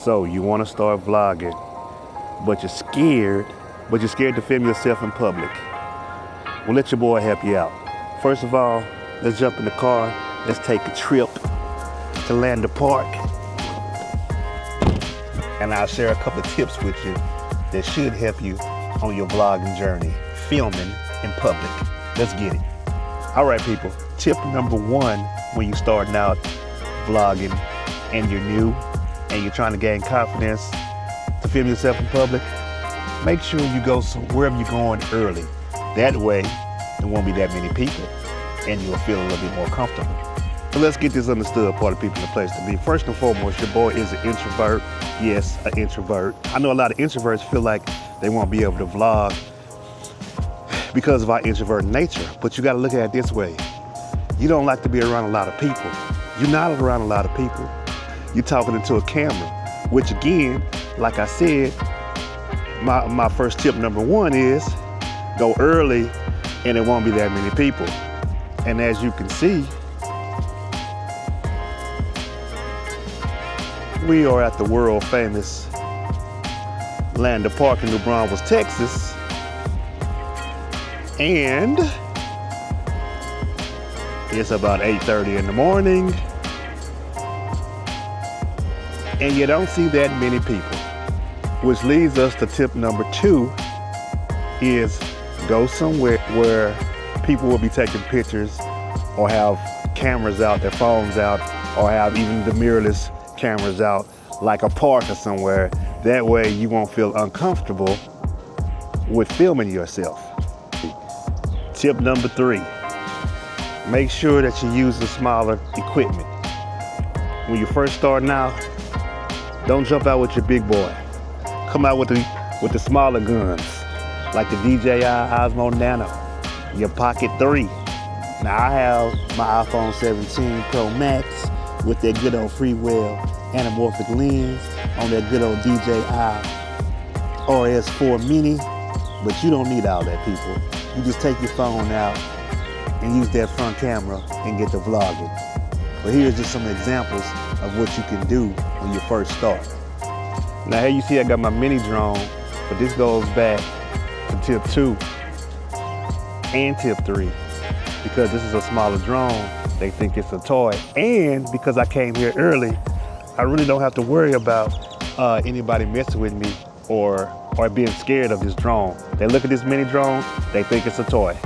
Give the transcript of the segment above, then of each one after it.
So you want to start vlogging, but you're scared to film yourself in public. Well, let your boy help you out. First of all, let's jump in the car. Let's take a trip to Land Park. And I'll share a couple of tips with you that should help you on your vlogging journey, filming in public. Let's get it. All right, people. Tip number one when you're starting out vlogging and you're new and you're trying to gain confidence to film yourself in public, make sure you go wherever you're going early. That way, there won't be that many people and you'll feel a little bit more comfortable. So let's get this understood, part of people in the place to be. First and foremost, your boy is an introvert. Yes, an introvert. I know a lot of introverts feel like they won't be able to vlog because of our introvert nature, but you gotta look at it this way. You don't like to be around a lot of people. You're not around a lot of people. You're talking into a camera, which again, like I said, my first tip number one is go early and it won't be that many people. And as you can see, we are at the world famous Land Park in New Braunfels, Texas. And it's about 8:30 in the morning. And you don't see that many people. Which leads us to tip number two is go somewhere where people will be taking pictures or have cameras out, their phones out, or have even the mirrorless cameras out, like a park or somewhere. That way you won't feel uncomfortable with filming yourself. Tip number three, make sure that you use the smaller equipment. When you're first starting out, don't jump out with your big boy. Come out with the smaller guns, like the DJI Osmo Nano, your Pocket 3. Now I have my iPhone 17 Pro Max with that good old Freewell Anamorphic lens on that good old DJI RS 4 Mini, but you don't need all that, people. You just take your phone out and use that front camera and get to vlogging. But here's just some examples of what you can do when you first start. Now here you see I got my mini drone, but this goes back to tip 2 and tip 3. Because this is a smaller drone, they think it's a toy. And because I came here early, I really don't have to worry about anybody messing with me or being scared of this drone. They look at this mini drone, they think it's a toy.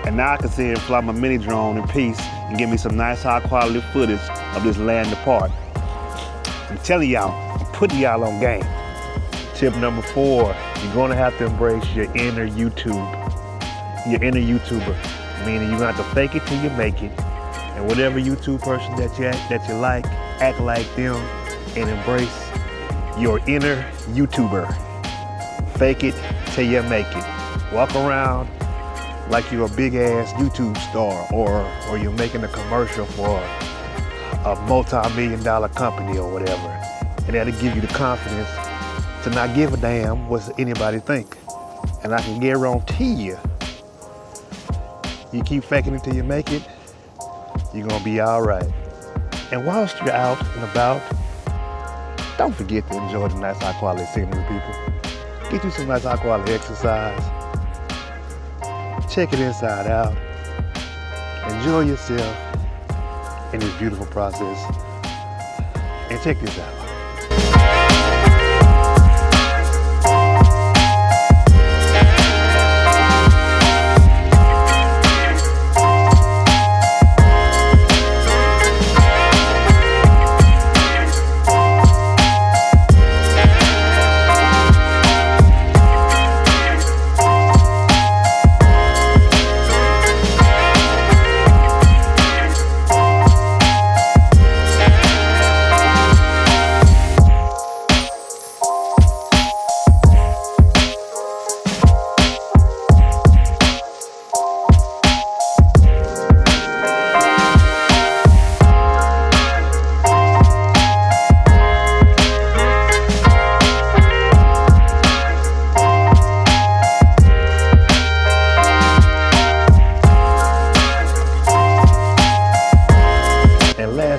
And now I can sit here and fly my mini drone in peace and give me some nice high quality footage of this Land Park. I'm telling y'all, I'm putting y'all on game. Tip number 4, you're gonna have to embrace your inner YouTuber, meaning you're gonna have to fake it till you make it. And whatever YouTube person that you like, act like them and embrace your inner YouTuber. Fake it till you make it. Walk around like you're a big ass YouTube star or you're making a commercial for a multi-million-dollar company or whatever. And that'll give you the confidence to not give a damn what anybody think. And I can guarantee you, you keep faking it till you make it, you're gonna be all right. And whilst you're out and about, don't forget to enjoy the nice high quality scenery, people. Get you some nice high quality exercise. Check it inside out. Enjoy yourself in this beautiful process. And check this out.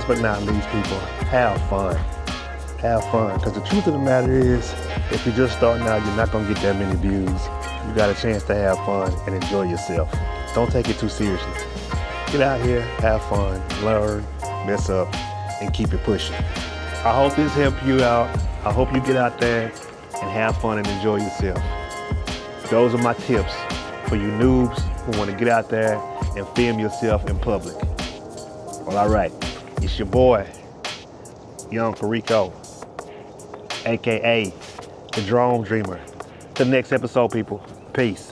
last but not least, people, have fun. Have fun, because the truth of the matter is, if you're just starting out, you're not gonna get that many views. You got a chance to have fun and enjoy yourself. Don't take it too seriously. Get out here, have fun, learn, mess up, and keep it pushing. I hope this helped you out. I hope you get out there and have fun and enjoy yourself. Those are my tips for you noobs who want to get out there and film yourself in public. Well, all right, it's your boy, Young Perico, AKA the Drone Dreamer. Till the next episode, people. Peace.